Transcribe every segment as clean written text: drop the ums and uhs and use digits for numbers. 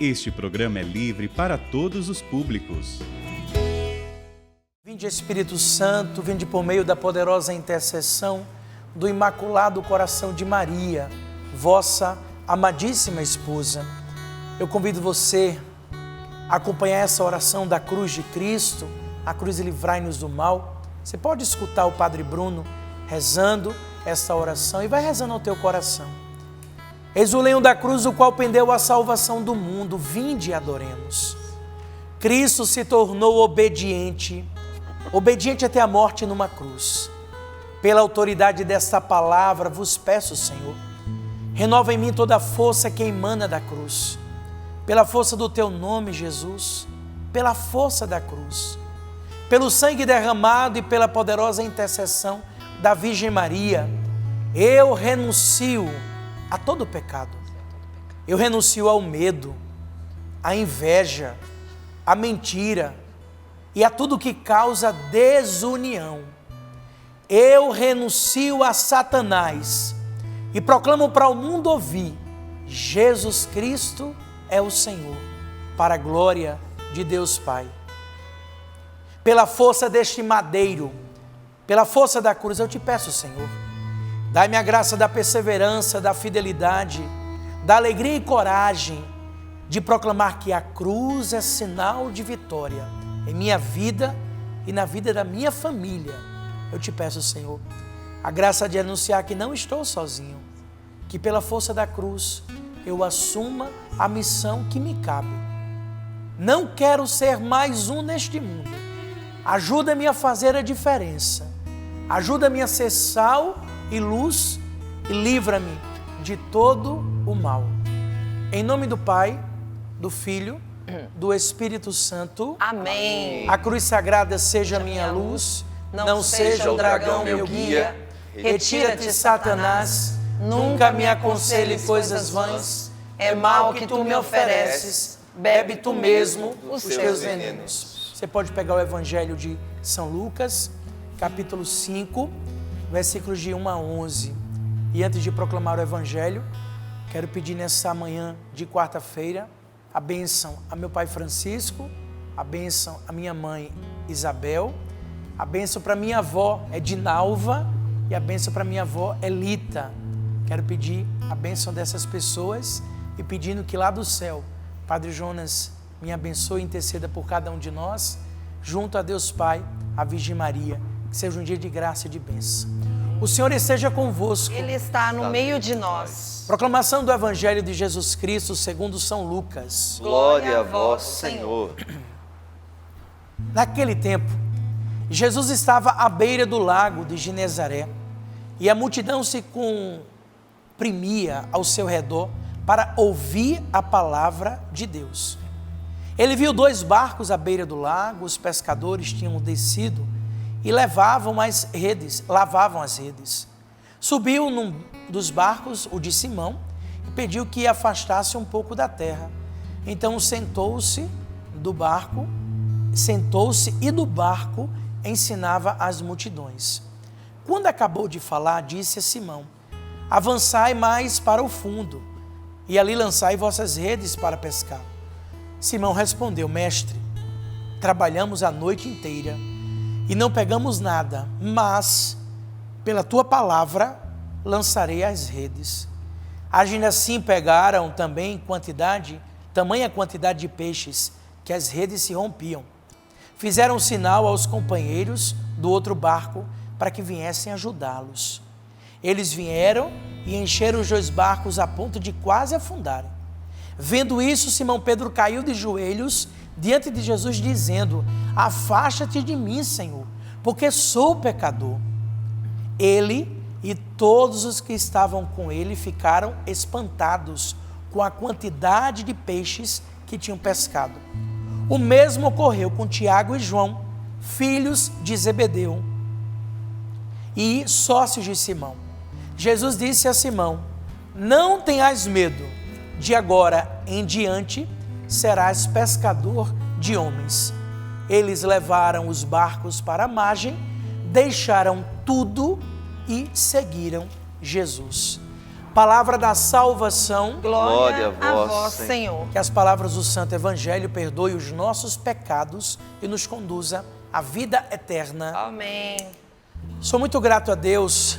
Este programa é livre para todos os públicos. Vinde Espírito Santo, vinde por meio da poderosa intercessão do Imaculado Coração de Maria, vossa amadíssima esposa. Eu convido você a acompanhar essa oração da cruz de Cristo, a cruz livrai-nos do mal. Você pode escutar o Padre Bruno rezando essa oração e vai rezando ao teu coração. Eis o leão da cruz, o qual pendeu a salvação do mundo, vinde e adoremos. Cristo se tornou obediente até a morte numa cruz. Pela autoridade desta palavra vos peço, Senhor, renova em mim toda a força que emana da cruz. Pela força do teu nome, Jesus, pela força da cruz, pelo sangue derramado e pela poderosa intercessão da Virgem Maria, eu renuncio a todo pecado. Eu renuncio ao medo, à inveja, à mentira e a tudo que causa desunião. Eu renuncio a Satanás e proclamo para o mundo ouvir: Jesus Cristo é o Senhor, para a glória de Deus Pai. Pela força deste madeiro, pela força da cruz, eu te peço, Senhor, dai-me a graça da perseverança, da fidelidade, da alegria e coragem de proclamar que a cruz é sinal de vitória em minha vida e na vida da minha família. Eu te peço, Senhor, a graça de anunciar que não estou sozinho, que pela força da cruz eu assuma a missão que me cabe. Não quero ser mais um neste mundo. Ajuda-me a fazer a diferença. Ajuda-me a ser sal e luz e livra-me de todo o mal. Em nome do Pai, do Filho, do Espírito Santo. Amém. A cruz sagrada seja minha luz, não seja o dragão meu guia. Retira-te, Satanás, nunca me aconselhe coisas vãs. É mal que tu me ofereces, bebe tu mesmo os teus venenos. Você pode pegar o Evangelho de São Lucas, capítulo 5, versículos de 1 a 11. E antes de proclamar o Evangelho, quero pedir nessa manhã de quarta-feira a bênção a meu pai Francisco, a bênção a minha mãe Isabel, a bênção para minha avó Edinalva e a bênção para minha avó Elita. Quero pedir a bênção dessas pessoas e pedindo que lá do céu, Padre Jonas me abençoe e interceda por cada um de nós, junto a Deus Pai, a Virgem Maria. Que seja um dia de graça e de bênção. O Senhor esteja convosco. Ele está no meio de nós. Proclamação do Evangelho de Jesus Cristo segundo São Lucas. Glória a vós, Senhor. Naquele tempo, Jesus estava à beira do lago de Genezaré e a multidão se comprimia ao seu redor para ouvir a palavra de Deus. Ele viu 2 barcos à beira do lago, os pescadores tinham descido e lavavam as redes. Subiu num dos barcos, o de Simão, e pediu que afastasse um pouco da terra. Então sentou-se e do barco ensinava as multidões. Quando acabou de falar, disse a Simão: avançai mais para o fundo, e ali lançai vossas redes para pescar. Simão respondeu: mestre, trabalhamos a noite inteira e não pegamos nada, mas pela tua palavra lançarei as redes. Agindo assim, pegaram também tamanha quantidade de peixes, que as redes se rompiam. Fizeram sinal aos companheiros do outro barco para que viessem ajudá-los. Eles vieram e encheram os 2 barcos a ponto de quase afundarem. Vendo isso, Simão Pedro caiu de joelhos diante de Jesus, dizendo: afasta-te de mim, Senhor, porque sou pecador. Ele e todos os que estavam com ele ficaram espantados com a quantidade de peixes que tinham pescado. O mesmo ocorreu com Tiago e João, filhos de Zebedeu e sócios de Simão. Jesus disse a Simão: não tenhas medo, de agora em diante serás pescador de homens. Eles levaram os barcos para a margem, deixaram tudo e seguiram Jesus. palavra da salvação. Glória Glória a vós, Senhor. Que as palavras do Santo Evangelho perdoem os nossos pecados e nos conduza à vida eterna. Amém. Sou muito grato a Deus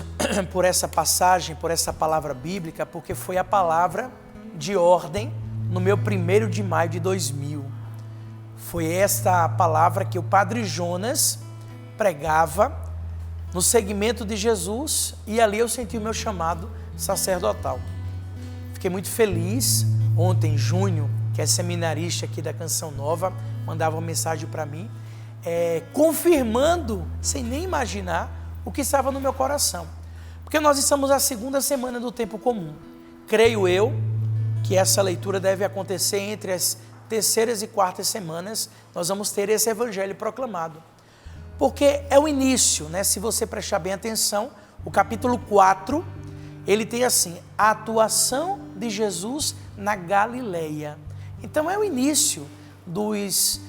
por essa passagem, por essa palavra bíblica, porque foi a palavra de ordem no meu 1º de maio de 2000. Foi esta palavra que o Padre Jonas pregava no segmento de Jesus e ali eu senti o meu chamado sacerdotal. Fiquei muito feliz. Ontem, Júnior, que é seminarista aqui da Canção Nova, mandava uma mensagem para mim, confirmando, sem nem imaginar, o que estava no meu coração. Porque nós estamos na 2ª semana do tempo comum. Creio eu que essa leitura deve acontecer entre as 3ª e 4ª semanas. Nós vamos ter esse evangelho proclamado. Porque é o início, né? Se você prestar bem atenção, o capítulo 4, ele tem assim, a atuação de Jesus na Galileia. Então é o início dos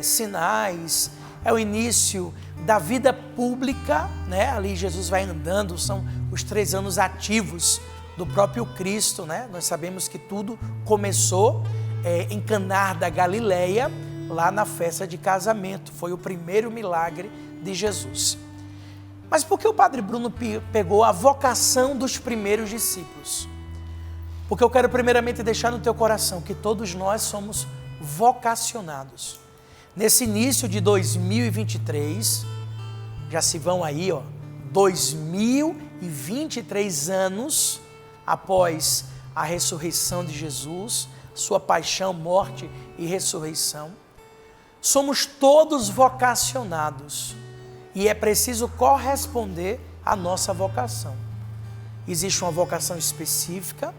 sinais, é o início da vida pública, né? Ali Jesus vai andando, são os 3 anos ativos do próprio Cristo, né? Nós sabemos que tudo começou em Caná da Galileia, lá na festa de casamento. Foi o primeiro milagre de Jesus. Mas por que o Padre Bruno pegou a vocação dos primeiros discípulos? Porque eu quero primeiramente deixar no teu coração que todos nós somos vocacionados. Nesse início de 2023, já se vão aí, 2023 anos após a ressurreição de Jesus, sua paixão, morte e ressurreição. Somos todos vocacionados e é preciso corresponder à nossa vocação. Existe uma vocação específica,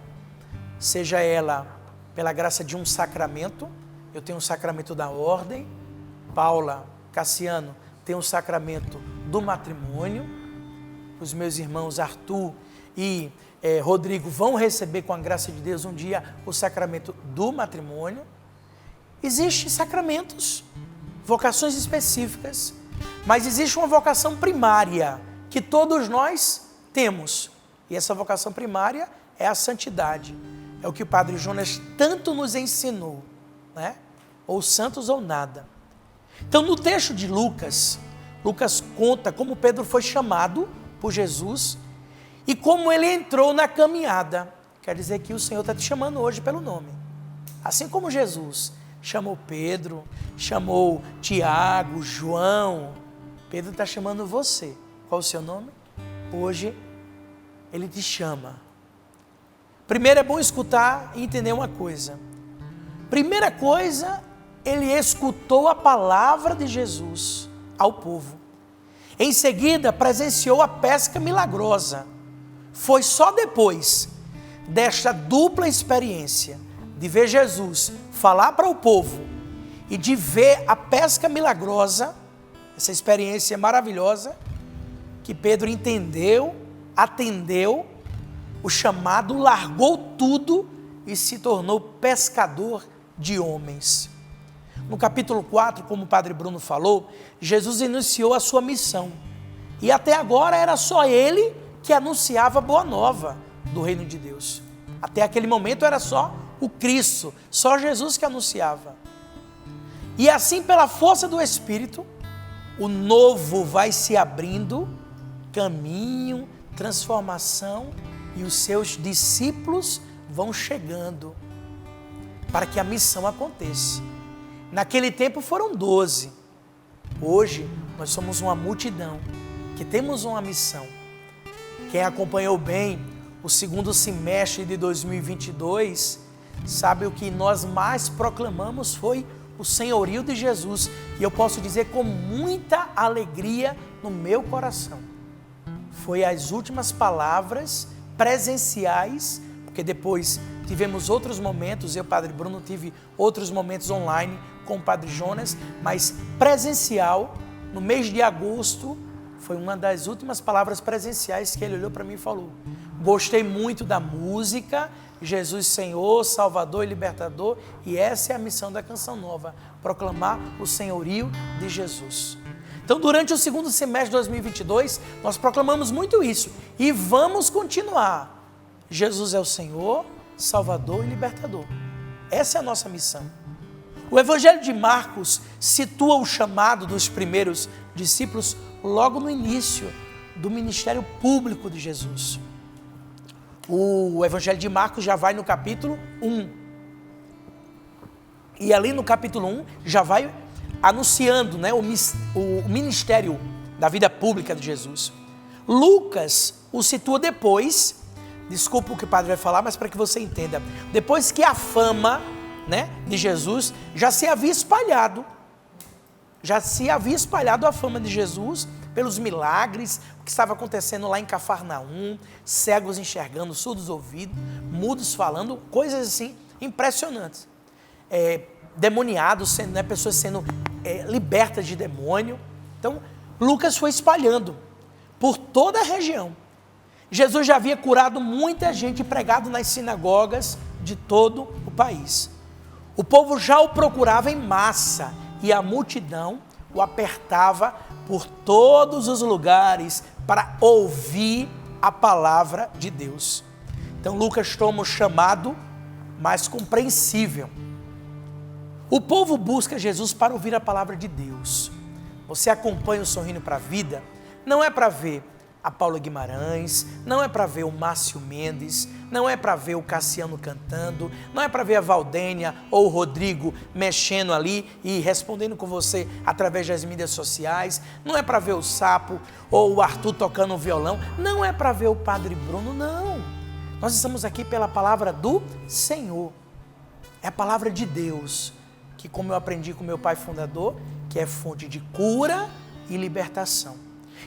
seja ela pela graça de um sacramento. Eu tenho um sacramento da ordem, Paula, Cassiano tem um sacramento do matrimônio, os meus irmãos Arthur e Rodrigo vão receber com a graça de Deus um dia o sacramento do matrimônio. Existem sacramentos, vocações específicas, mas existe uma vocação primária que todos nós temos. E essa vocação primária é a santidade. É o que o Padre Jonas tanto nos ensinou, né? Ou santos ou nada. Então, no texto de Lucas, Lucas conta como Pedro foi chamado por Jesus e como ele entrou na caminhada. Quer dizer que o Senhor está te chamando hoje pelo nome. Assim como Jesus chamou Pedro, chamou Tiago, João, Pedro está chamando você. Qual o seu nome? Hoje ele te chama. Primeiro é bom escutar e entender uma coisa. Primeira coisa, ele escutou a palavra de Jesus ao povo. Em seguida, presenciou a pesca milagrosa. Foi só depois desta dupla experiência de ver Jesus falar para o povo e de ver a pesca milagrosa, essa experiência maravilhosa, que Pedro entendeu, atendeu o chamado, largou tudo e se tornou pescador de homens. No capítulo 4, como o Padre Bruno falou, Jesus iniciou a sua missão. E até agora era só ele que anunciava a boa nova do reino de Deus. Até aquele momento era só o Cristo, só Jesus que anunciava. E assim, pela força do Espírito, o novo vai se abrindo, caminho, transformação, e os seus discípulos vão chegando para que a missão aconteça. Naquele tempo foram 12. Hoje nós somos uma multidão que temos uma missão. Quem acompanhou bem o segundo semestre de 2022 sabe o que nós mais proclamamos foi o senhorio de Jesus. E eu posso dizer com muita alegria no meu coração. Foi as últimas palavras presenciais, porque depois tivemos outros momentos, eu, Padre Bruno, tive outros momentos online com o Padre Jonas, mas presencial, no mês de agosto, foi uma das últimas palavras presenciais que ele olhou para mim e falou: gostei muito da música, Jesus Senhor, Salvador e Libertador, e essa é a missão da Canção Nova, proclamar o senhorio de Jesus. Então, durante o segundo semestre de 2022, nós proclamamos muito isso e vamos continuar. Jesus é o Senhor, Salvador e Libertador. Essa é a nossa missão. O Evangelho de Marcos situa o chamado dos primeiros discípulos logo no início do ministério público de Jesus. O Evangelho de Marcos já vai no capítulo 1. E ali no capítulo 1 já vai anunciando, né, o ministério da vida pública de Jesus. Lucas o situa depois, desculpa o que o padre vai falar, mas para que você entenda, depois que a fama, né, de Jesus já se havia espalhado a fama de Jesus pelos milagres, o que estava acontecendo lá em Cafarnaum, cegos enxergando, surdos ouvindo, mudos falando, coisas assim impressionantes. Demoniados, sendo, né, pessoas sendo libertas de demônio. Então, Lucas foi espalhando por toda a região. Jesus já havia curado muita gente e pregado nas sinagogas de todo o país. O povo já o procurava em massa e a multidão o apertava por todos os lugares para ouvir a palavra de Deus. Então, Lucas toma o chamado mais compreensível. O povo busca Jesus para ouvir a palavra de Deus. Você acompanha o Sorrindo para a Vida, não é para ver a Paula Guimarães, não é para ver o Márcio Mendes, não é para ver o Cassiano cantando, não é para ver a Valdênia ou o Rodrigo mexendo ali e respondendo com você através das mídias sociais, não é para ver o Sapo ou o Arthur tocando um violão, não é para ver o Padre Bruno, não. Nós estamos aqui pela palavra do Senhor, é a palavra de Deus, que, como eu aprendi com meu pai fundador, que é fonte de cura e libertação.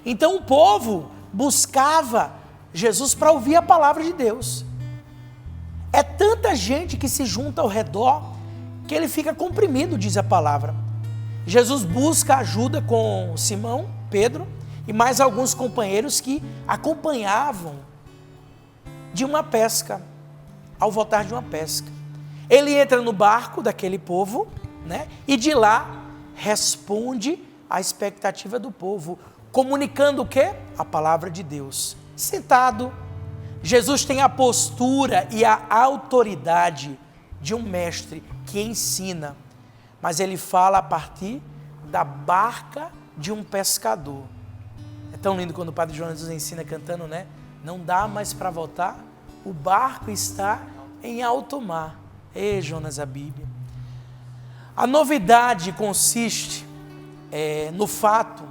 Então o povo buscava Jesus para ouvir a palavra de Deus. É tanta gente que se junta ao redor que ele fica comprimido, diz a palavra. Jesus busca ajuda com Simão, Pedro e mais alguns companheiros que acompanhavam de uma pesca, ao voltar de uma pesca. Ele entra no barco daquele povo, né? E de lá responde à expectativa do povo, comunicando o quê? A palavra de Deus. Sentado, Jesus tem a postura e a autoridade de um mestre que ensina, mas ele fala a partir da barca de um pescador. É tão lindo quando o Padre Jonas nos ensina cantando, né? Não dá mais para voltar, o barco está em alto mar. Ei, Jonas, a Bíblia. A novidade consiste no fato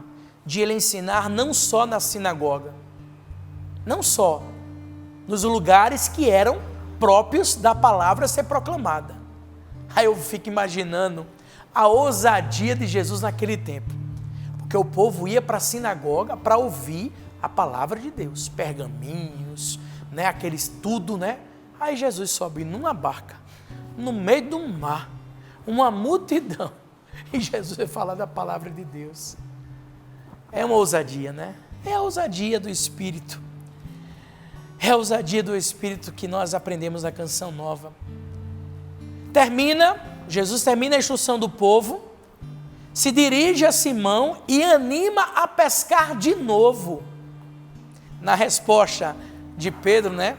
de ele ensinar não só na sinagoga, não só nos lugares que eram próprios da palavra ser proclamada. Aí eu fico imaginando a ousadia de Jesus naquele tempo, porque o povo ia para a sinagoga para ouvir a palavra de Deus, pergaminhos, né, aqueles tudo, né? Aí Jesus sobe numa barca, no meio do mar, uma multidão, e Jesus vai falar da palavra de Deus. É uma ousadia, né? É a ousadia do Espírito. É a ousadia do Espírito que nós aprendemos na Canção Nova. Jesus termina a instrução do povo, se dirige a Simão e anima a pescar de novo. Na resposta de Pedro, né?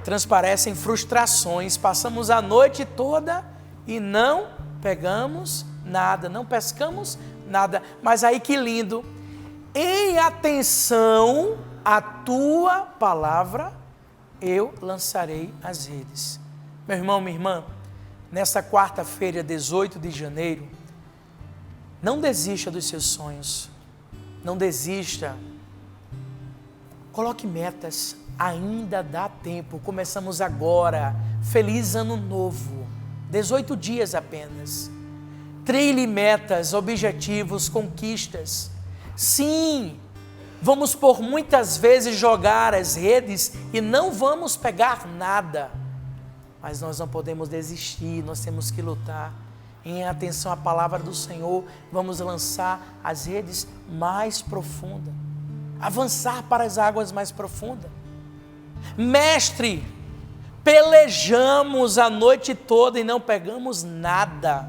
Transparecem frustrações. Passamos a noite toda e não pegamos nada, não pescamos nada. Mas aí que lindo, em atenção à tua palavra, eu lançarei as redes. Meu irmão, minha irmã, nesta quarta-feira, 18 de janeiro, não desista dos seus sonhos, não desista, coloque metas, ainda dá tempo, começamos agora, feliz ano novo, 18 dias apenas. Trilhe metas, objetivos, conquistas. Sim, vamos por muitas vezes jogar as redes e não vamos pegar nada. Mas nós não podemos desistir, nós temos que lutar. Em atenção à palavra do Senhor, vamos lançar as redes mais profundas. Avançar para as águas mais profundas. Mestre, pelejamos a noite toda e não pegamos nada.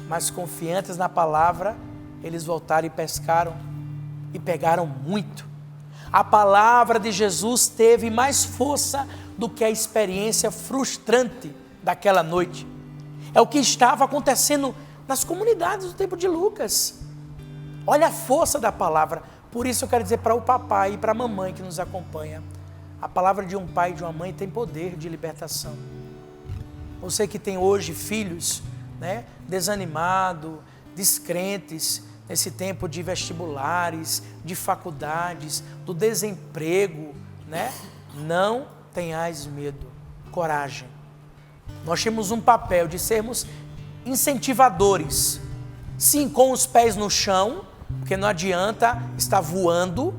Mas confiantes na palavra, eles voltaram e pescaram e pegaram muito. A palavra de Jesus teve mais força do que a experiência frustrante daquela noite. É o que estava acontecendo nas comunidades do tempo de Lucas. Olha a força da palavra. Por isso eu quero dizer para o papai e para a mamãe que nos acompanha, a palavra de um pai e de uma mãe tem poder de libertação. Você que tem hoje filhos, né, desanimado, descrentes, nesse tempo de vestibulares, de faculdades, do desemprego, né? Não tenhais medo, coragem. Nós temos um papel de sermos incentivadores, sim, com os pés no chão, porque não adianta estar voando,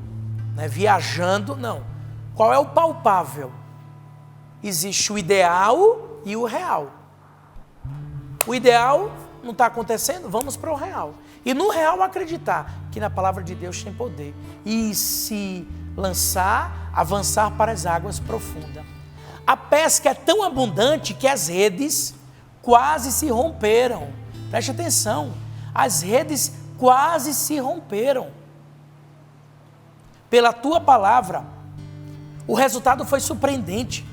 né, viajando, não. Qual é o palpável? Existe o ideal e o real. O ideal não está acontecendo, vamos para o real. E no real acreditar que na palavra de Deus tem poder. E se lançar, avançar para as águas profundas. A pesca é tão abundante que as redes quase se romperam. Preste atenção, as redes quase se romperam. Pela tua palavra, o resultado foi surpreendente.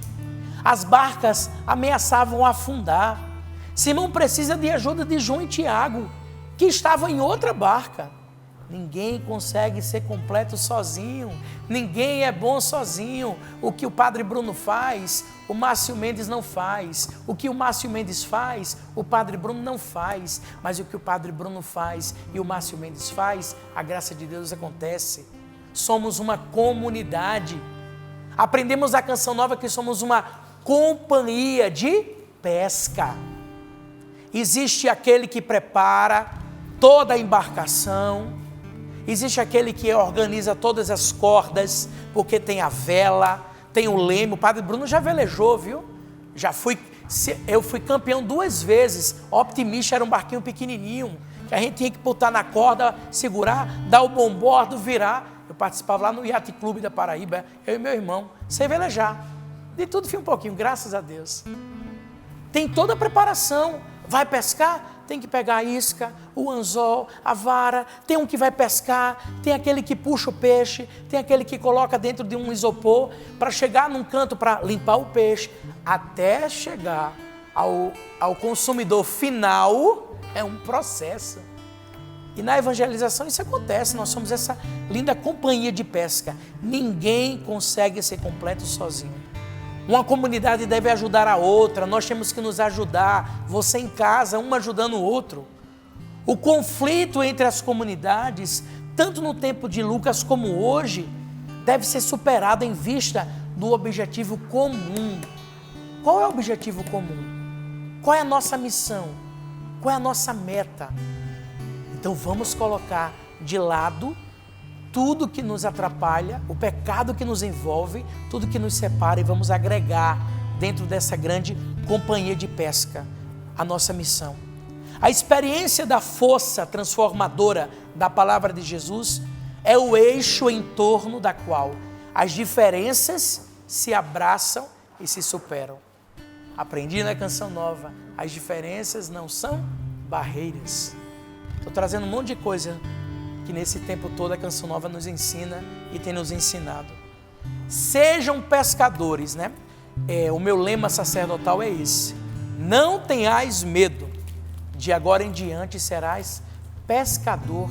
As barcas ameaçavam afundar. Simão precisa de ajuda de João e Tiago, que estavam em outra barca. Ninguém consegue ser completo sozinho. Ninguém é bom sozinho. O que o Padre Bruno faz, o Márcio Mendes não faz. O que o Márcio Mendes faz, o Padre Bruno não faz. Mas o que o Padre Bruno faz e o Márcio Mendes faz, a graça de Deus acontece. Somos uma comunidade. Aprendemos a canção nova que somos uma companhia de pesca. Existe aquele que prepara toda a embarcação, existe aquele que organiza todas as cordas, porque tem a vela, tem o leme. O Padre Bruno já velejou, viu? Eu fui campeão 2 vezes. Optimista era um barquinho pequenininho, que a gente tinha que botar na corda, segurar, dar o bombordo, virar. Eu participava lá no Yacht Clube da Paraíba, eu e meu irmão, sem velejar. De tudo fui um pouquinho, graças a Deus. Tem toda a preparação. Vai pescar? Tem que pegar a isca, o anzol, a vara. Tem um que vai pescar, tem aquele que puxa o peixe, tem aquele que coloca dentro de um isopor para chegar num canto para limpar o peixe. Até chegar ao consumidor final, é um processo. E na evangelização isso acontece. Nós somos essa linda companhia de pesca. Ninguém consegue ser completo sozinho. Uma comunidade deve ajudar a outra, nós temos que nos ajudar, você em casa, um ajudando o outro. O conflito entre as comunidades, tanto no tempo de Lucas como hoje, deve ser superado em vista do objetivo comum. Qual é o objetivo comum? Qual é a nossa missão? Qual é a nossa meta? Então vamos colocar de lado tudo que nos atrapalha, o pecado que nos envolve, tudo que nos separa, e vamos agregar dentro dessa grande companhia de pesca a nossa missão. A experiência da força transformadora da palavra de Jesus é o eixo em torno da qual as diferenças se abraçam e se superam. Aprendi na canção nova, as diferenças não são barreiras. Estou trazendo um monte de coisa que nesse tempo todo a canção nova nos ensina e tem nos ensinado. Sejam pescadores, né? O meu lema sacerdotal é esse: não tenhais medo, de agora em diante serás pescador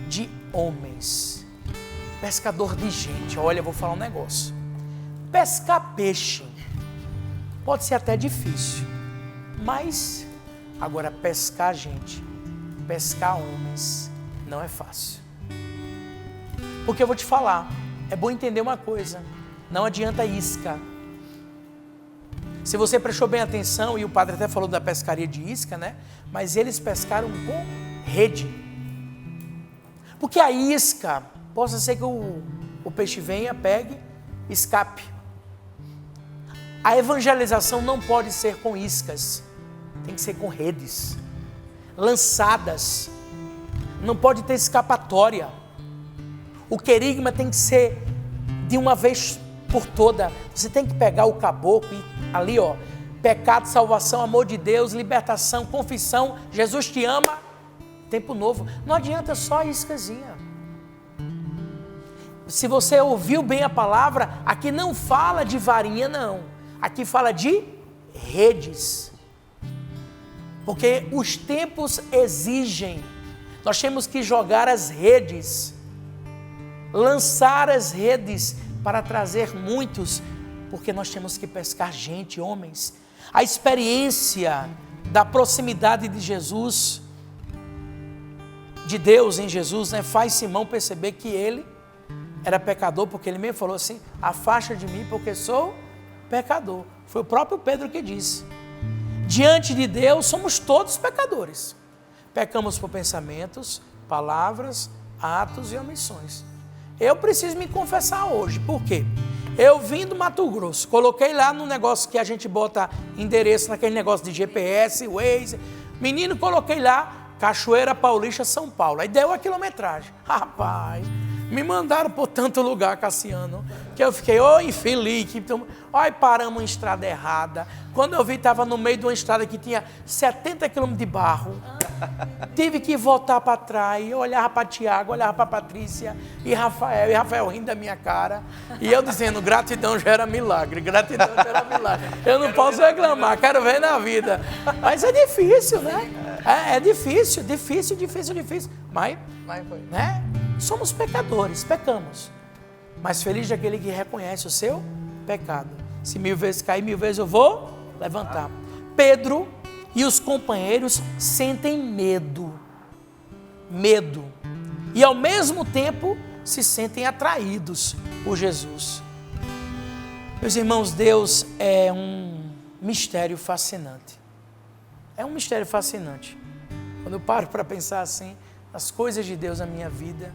de homens, pescador de gente. Olha, eu vou falar um negócio. Pescar peixe pode ser até difícil, mas agora pescar gente, pescar homens, não é fácil. Porque eu vou te falar, é bom entender uma coisa, não adianta isca. Se você prestou bem atenção, e o padre até falou da pescaria de isca, né? Mas eles pescaram com rede. Porque a isca, possa ser que o peixe venha, pegue, escape. A evangelização não pode ser com iscas, tem que ser com redes, lançadas. Não pode ter escapatória. O querigma tem que ser de uma vez por toda. Você tem que pegar o caboclo e ali, ó, pecado, salvação, amor de Deus, libertação, confissão, Jesus te ama, tempo novo. Não adianta só a iscazinha. Se você ouviu bem a palavra, aqui não fala de varinha não, aqui fala de redes, porque os tempos exigem, nós temos que jogar as redes, lançar as redes para trazer muitos, porque nós temos que pescar gente, homens. A experiência da proximidade de Jesus, de Deus em Jesus, né, faz Simão perceber que ele era pecador, porque ele mesmo falou assim: afasta de mim porque sou pecador. Foi o próprio Pedro que disse. Diante de Deus somos todos pecadores. Pecamos por pensamentos, palavras, atos e omissões. Eu preciso me confessar hoje. Por quê? Eu vim do Mato Grosso, coloquei lá no negócio que a gente bota endereço, naquele negócio de GPS, Waze. Menino, coloquei lá, Cachoeira Paulista, São Paulo. Aí deu a quilometragem. Rapaz, me mandaram por tanto lugar, Cassiano, que eu fiquei, infeliz. Então, paramos em estrada errada. Quando eu vi, estava no meio de uma estrada que tinha 70 quilômetros de barro. Tive que voltar para trás. Eu olhava para Tiago, olhava para Patrícia e Rafael rindo da minha cara. E eu dizendo, gratidão gera milagre, gratidão gera milagre. Eu não posso reclamar, quero ver na vida. Mas é difícil, né? É difícil. Mas foi. Né? Somos pecadores, pecamos. Mas feliz daquele que reconhece o seu pecado. Se 1000 vezes cair, 1000 vezes eu vou levantar. Pedro e os companheiros sentem medo. E ao mesmo tempo se sentem atraídos por Jesus. Meus irmãos, Deus é um mistério fascinante. É um mistério fascinante. Quando eu paro para pensar assim, nas coisas de Deus na minha vida,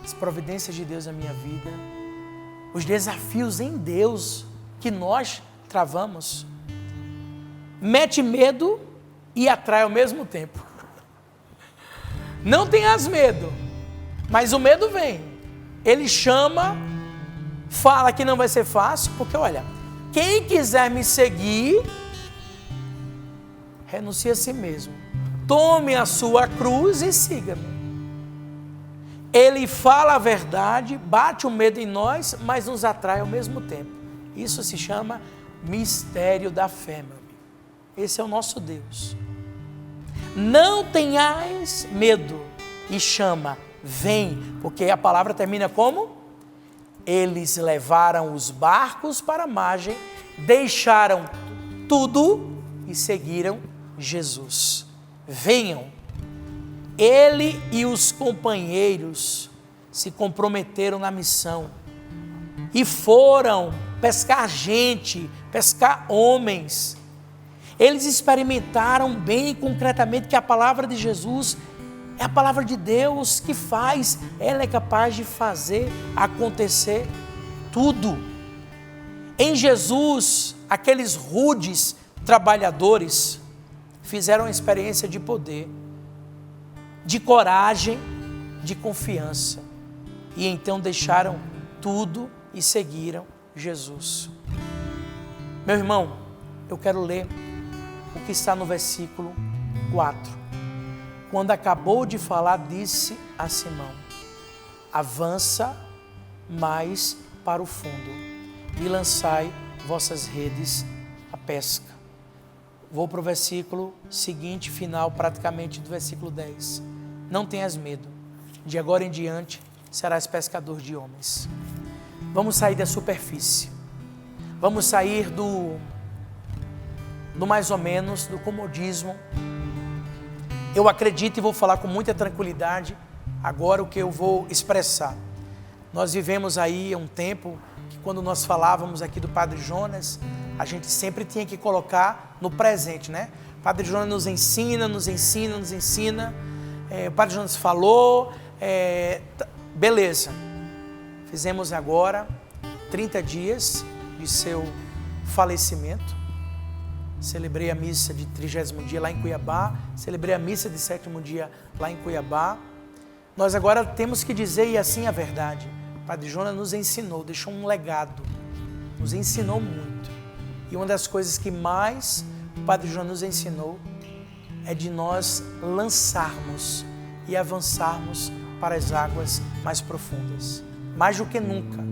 as providências de Deus na minha vida, os desafios em Deus que nós travamos, mete medo e atrai ao mesmo tempo. Não tenhas medo, mas o medo vem. Ele chama, fala que não vai ser fácil, porque olha, quem quiser me seguir, renuncie a si mesmo. Tome a sua cruz e siga-me. Ele fala a verdade, bate o medo em nós, mas nos atrai ao mesmo tempo. Isso se chama mistério da fé, meu amigo. Esse é o nosso Deus. Não tenhais medo. E chama, vem, porque a palavra termina como? Eles levaram os barcos para a margem, deixaram tudo e seguiram Jesus. Venham. Ele e os companheiros se comprometeram na missão e foram pescar gente, pescar homens. Eles experimentaram bem e concretamente que a palavra de Jesus é a palavra de Deus que faz, ela é capaz de fazer acontecer tudo. Em Jesus, aqueles rudes trabalhadores fizeram uma experiência de poder, de coragem, de confiança. E então deixaram tudo e seguiram Jesus. Meu irmão, eu quero ler o que está no versículo 4. Quando acabou de falar, disse a Simão: avança mais para o fundo e lançai vossas redes à pesca. Vou para o versículo seguinte, final praticamente do versículo 10. Não tenhas medo, de agora em diante serás pescador de homens. Vamos sair da superfície, vamos sair do mais ou menos, do comodismo. Eu acredito e vou falar com muita tranquilidade agora o que eu vou expressar. Nós vivemos aí um tempo que quando nós falávamos aqui do Padre Jonas, a gente sempre tinha que colocar no presente, né? O Padre Jonas nos ensina. O Padre Jonas falou, beleza. Fizemos agora 30 dias de seu falecimento. Celebrei a missa de 30º dia lá em Cuiabá, celebrei a missa de 7º dia lá em Cuiabá. Nós agora temos que dizer, e assim a verdade, o Padre Jonas nos ensinou, deixou um legado, nos ensinou muito. E uma das coisas que mais o Padre Jonas nos ensinou é de nós lançarmos e avançarmos para as águas mais profundas. mais do que nunca,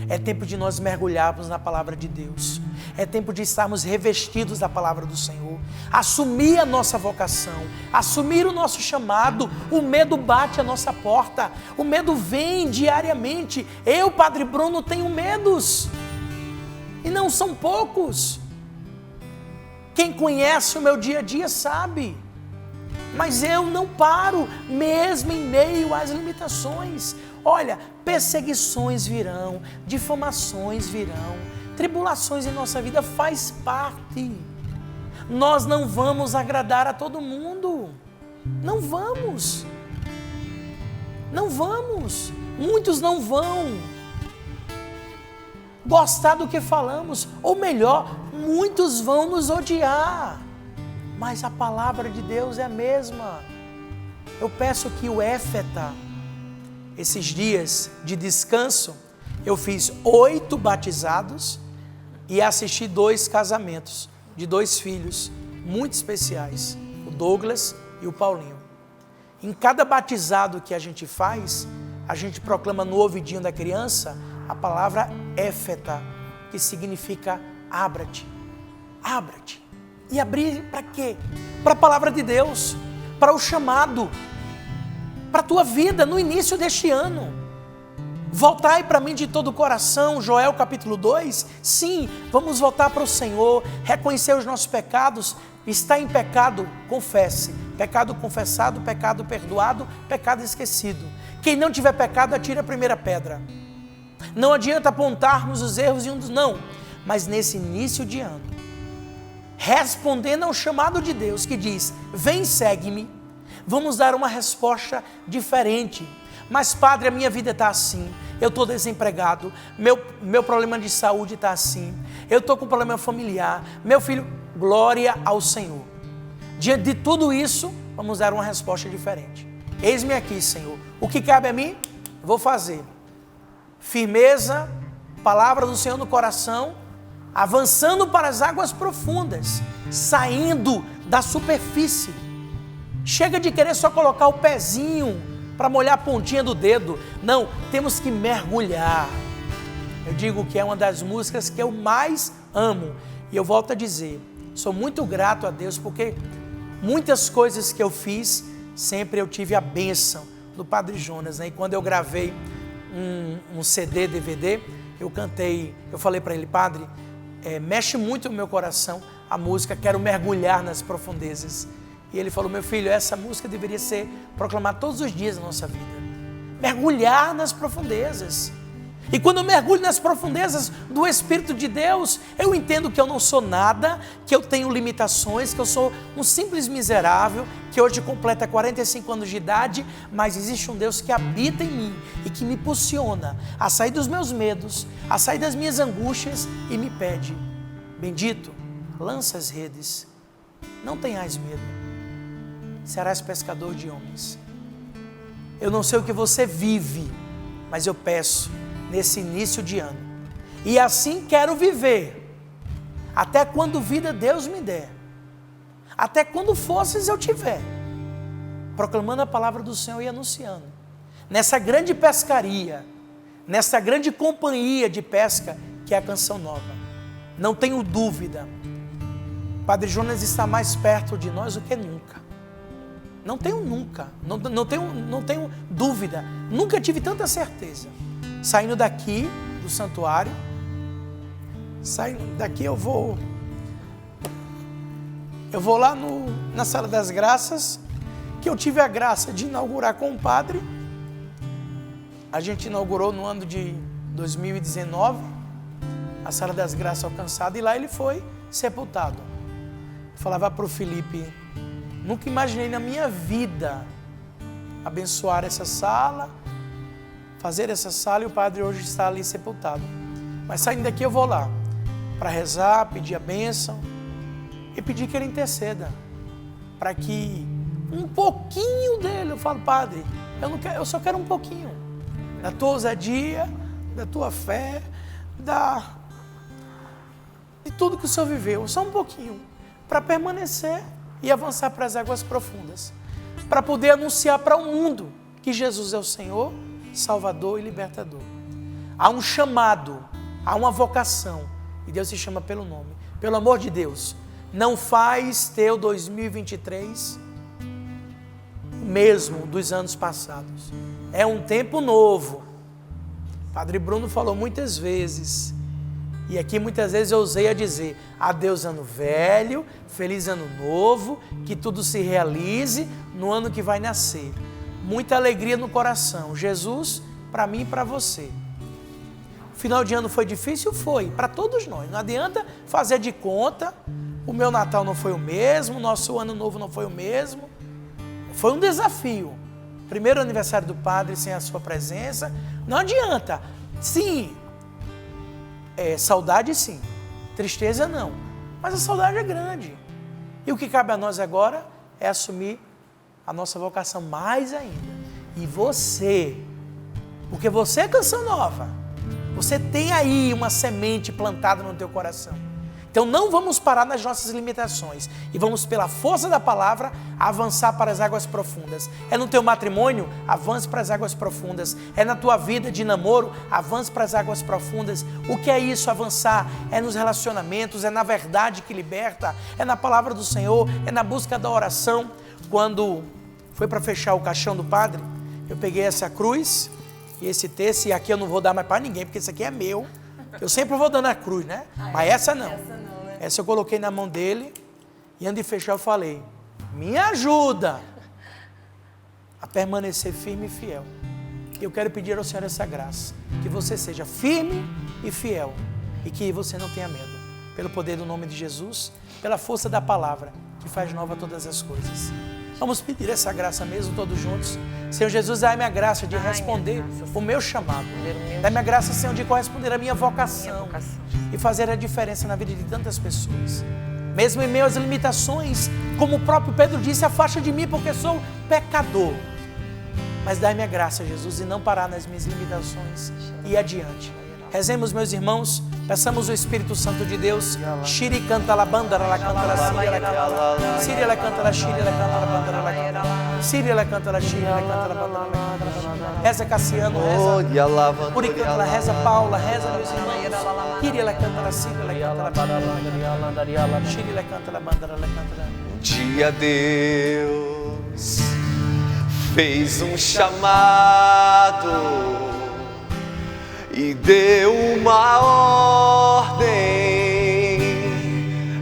é tempo de nós mergulharmos na palavra de Deus. É tempo de estarmos revestidos da palavra do Senhor. Assumir a nossa vocação, assumir o nosso chamado. O medo bate à nossa porta, o medo vem diariamente. Eu, Padre Bruno, tenho medos, e não são poucos. Quem conhece o meu dia a dia sabe, mas eu não paro, mesmo em meio às limitações. Olha, perseguições virão, difamações virão, tribulações em nossa vida faz parte. Nós não vamos agradar a todo mundo, não vamos, muitos não vão gostar do que falamos, ou melhor, muitos vão nos odiar, mas a palavra de Deus é a mesma. Eu peço que o éfeta, esses dias de descanso, eu fiz 8 batizados e assisti 2 casamentos de 2 filhos muito especiais, o Douglas e o Paulinho. Em cada batizado que a gente faz, a gente proclama no ouvidinho da criança a palavra éfeta, que significa abra-te, abra-te. E abrir para quê? Para a palavra de Deus, para o chamado, para a tua vida no início deste ano. Voltai para mim de todo o coração, Joel capítulo 2, sim, vamos voltar para o Senhor, reconhecer os nossos pecados. Está em pecado, confesse, pecado confessado, pecado perdoado, pecado esquecido. Quem não tiver pecado, atire a primeira pedra. Não adianta apontarmos os erros de um dos não, mas nesse início de ano, respondendo ao chamado de Deus que diz, vem, segue-me, vamos dar uma resposta diferente. Mas Padre, a minha vida está assim, eu estou desempregado, meu problema de saúde está assim, eu estou com problema familiar, meu filho, glória ao Senhor. Diante de tudo isso, vamos dar uma resposta diferente. Eis-me aqui, Senhor, o que cabe a mim, vou fazer. Firmeza, palavra do Senhor no coração, avançando para as águas profundas, saindo da superfície. Chega de querer só colocar o pezinho para molhar a pontinha do dedo. Não, temos que mergulhar. Eu digo que é uma das músicas que eu mais amo. E eu volto a dizer, sou muito grato a Deus, porque muitas coisas que eu fiz, sempre eu tive a bênção do Padre Jonas, né? E quando eu gravei um CD, DVD, eu cantei, eu falei para ele, Padre, mexe muito no meu coração a música, quero mergulhar nas profundezas. E ele falou, meu filho, essa música deveria ser proclamada todos os dias na nossa vida. Mergulhar nas profundezas. E quando eu mergulho nas profundezas do Espírito de Deus, eu entendo que eu não sou nada, que eu tenho limitações, que eu sou um simples miserável, que hoje completa 45 anos de idade, mas existe um Deus que habita em mim e que me impulsiona a sair dos meus medos, a sair das minhas angústias e me pede, bendito, lança as redes, não tenhas medo, serás pescador de homens. Eu não sei o que você vive, mas eu peço, nesse início de ano, e assim quero viver, até quando vida Deus me der, até quando forças eu tiver, proclamando a palavra do Senhor e anunciando, nessa grande pescaria, nessa grande companhia de pesca, que é a Canção Nova. Não tenho dúvida, Padre Jonas está mais perto de nós do que nunca. Não tenho dúvida, nunca tive tanta certeza. Saindo daqui do santuário, eu vou lá na Sala das Graças, que eu tive a graça de inaugurar com o padre. A gente inaugurou no ano de 2019, a Sala das Graças alcançada, e lá ele foi sepultado. Eu falava para o Felipe, nunca imaginei na minha vida abençoar essa sala, fazer essa sala, e o padre hoje está ali sepultado. Mas saindo daqui eu vou lá para rezar, pedir a bênção e pedir que ele interceda para que um pouquinho dele, eu falo, Padre, eu só quero um pouquinho da tua ousadia, da tua fé, de tudo que o Senhor viveu, só um pouquinho, para permanecer e avançar para as águas profundas, para poder anunciar para o mundo que Jesus é o Senhor, Salvador e Libertador. há um chamado, há uma vocação, e Deus se chama pelo nome. Pelo amor de Deus, não faz teu 2023 o mesmo dos anos passados. É um tempo novo. Padre Bruno falou muitas vezes, e aqui muitas vezes eu ousei a dizer: adeus ano velho, feliz ano novo, que tudo se realize no ano que vai nascer. Muita alegria no coração. Jesus, para mim e para você. O final de ano foi difícil? Foi, para todos nós. Não adianta fazer de conta. O meu Natal não foi o mesmo, o nosso ano novo não foi o mesmo. Foi um desafio. Primeiro aniversário do padre sem a sua presença. Não adianta. Sim, saudade sim, tristeza não. Mas a saudade é grande. E o que cabe a nós agora é assumir a nossa vocação mais ainda. E você, porque você é Canção Nova, você tem aí uma semente plantada no teu coração. Então não vamos parar nas nossas limitações e vamos, pela força da palavra, avançar para as águas profundas. É no teu matrimônio? Avance para as águas profundas. É na tua vida de namoro? Avance para as águas profundas. O que é isso, avançar? É nos relacionamentos, é na verdade que liberta, é na palavra do Senhor, é na busca da oração. Quando foi para fechar o caixão do padre, eu peguei essa cruz e esse texto, e aqui eu não vou dar mais para ninguém, porque esse aqui é meu. Eu sempre vou dando a cruz, né? Mas essa não. Essa eu coloquei na mão dele e antes de fechar eu falei: me ajuda a permanecer firme e fiel. Eu quero pedir ao Senhor essa graça, que você seja firme e fiel e que você não tenha medo. Pelo poder do nome de Jesus, pela força da palavra que faz nova todas as coisas. Vamos pedir essa graça mesmo todos juntos. Senhor Jesus, dá-me a graça de responder o meu chamado. Dá-me a graça, Senhor, de corresponder à minha vocação e fazer a diferença na vida de tantas pessoas. Mesmo em meio às limitações, como o próprio Pedro disse, afasta de mim porque sou pecador. Mas dá-me a graça, Jesus, e não parar nas minhas limitações e ir adiante. Rezemos, meus irmãos, peçamos o Espírito Santo de Deus. Shiri canta la bandara, la canta la síria, la canta. Síria la canta la síria, la canta la bandara, la canta. Síria la canta la síria, la canta la bandara, la canta. Reza Cassiano, reza Uricanta, la reza Paula, reza meus irmãos. Síria la canta la síria, la canta la bandara. Síria la canta la bandara, la canta. Um dia Deus fez um chamado e deu uma ordem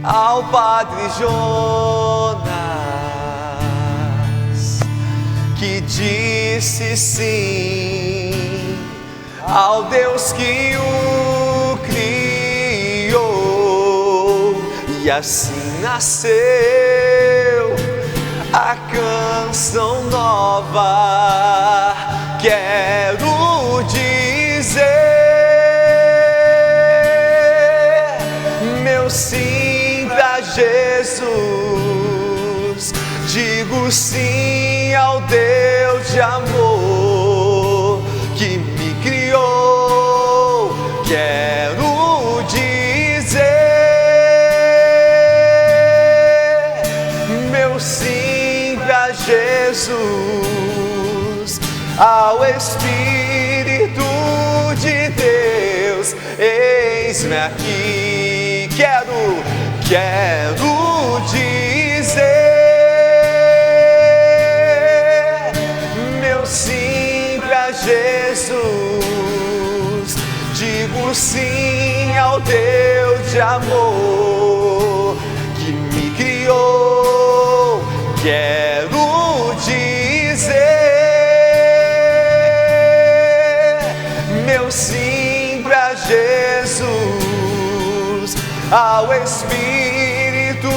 ao padre Jonas, que disse sim ao Deus que o criou, e assim nasceu a canção nova. Quero dizer meu sim pra Jesus, digo sim ao Deus de amor que me criou. Quero dizer meu sim pra Jesus, ao Espírito de Deus, eis-me aqui. Quero dizer meu sim pra Jesus, digo sim ao Deus de amor que me criou. Quero dizer meu sim pra Jesus, ao Espírito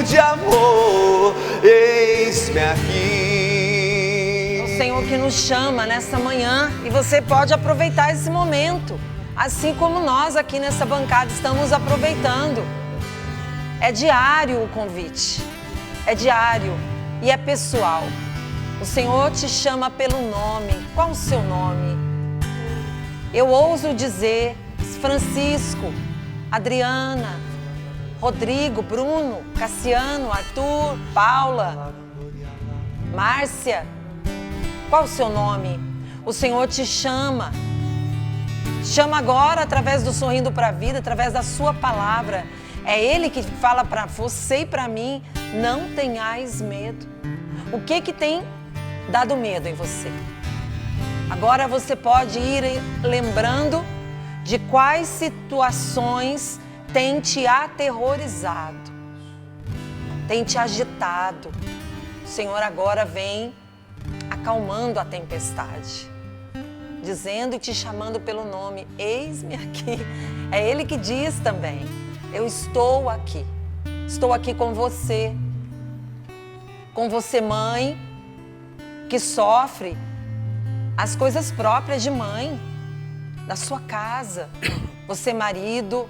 de amor, eis-me aqui. O Senhor que nos chama nessa manhã, e você pode aproveitar esse momento, assim como nós aqui nessa bancada estamos aproveitando. É diário o convite, é diário e é pessoal. O Senhor te chama pelo nome. Qual o seu nome? Eu ouso dizer Francisco, Adriana, Rodrigo, Bruno, Cassiano, Arthur, Paula, Márcia. Qual o seu nome? O Senhor te chama Chama agora através do Sorrindo para a Vida, através da sua palavra. É Ele que fala para você e para mim, não tenhais medo. O que tem dado medo em você? Agora você pode ir lembrando de quais situações tem te aterrorizado, tem te agitado. O Senhor agora vem acalmando a tempestade, dizendo e te chamando pelo nome, eis-me aqui. É Ele que diz também, eu estou aqui com você mãe, que sofre as coisas próprias de mãe, da sua casa. Você marido,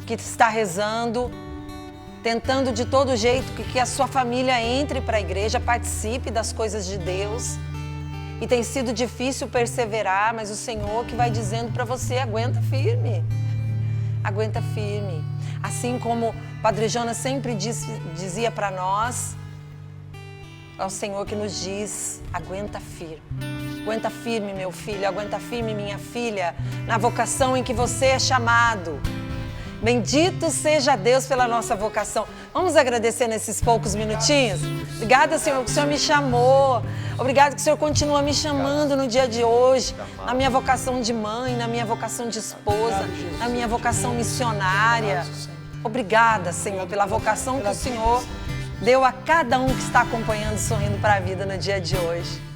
que está rezando, tentando de todo jeito que a sua família entre para a igreja, participe das coisas de Deus. E tem sido difícil perseverar, mas o Senhor que vai dizendo para você, aguenta firme. Aguenta firme. Assim como o Padre Jonas sempre dizia para nós, é o Senhor que nos diz, aguenta firme. Aguenta firme, meu filho, aguenta firme, minha filha, na vocação em que você é chamado. Bendito seja Deus pela nossa vocação. Vamos agradecer nesses poucos minutinhos? Obrigada, Senhor, que o Senhor me chamou. Obrigado que o Senhor continua me chamando no dia de hoje, na minha vocação de mãe, na minha vocação de esposa, na minha vocação missionária. Obrigada, Senhor, pela vocação que o Senhor deu a cada um que está acompanhando Sorrindo para a Vida no dia de hoje.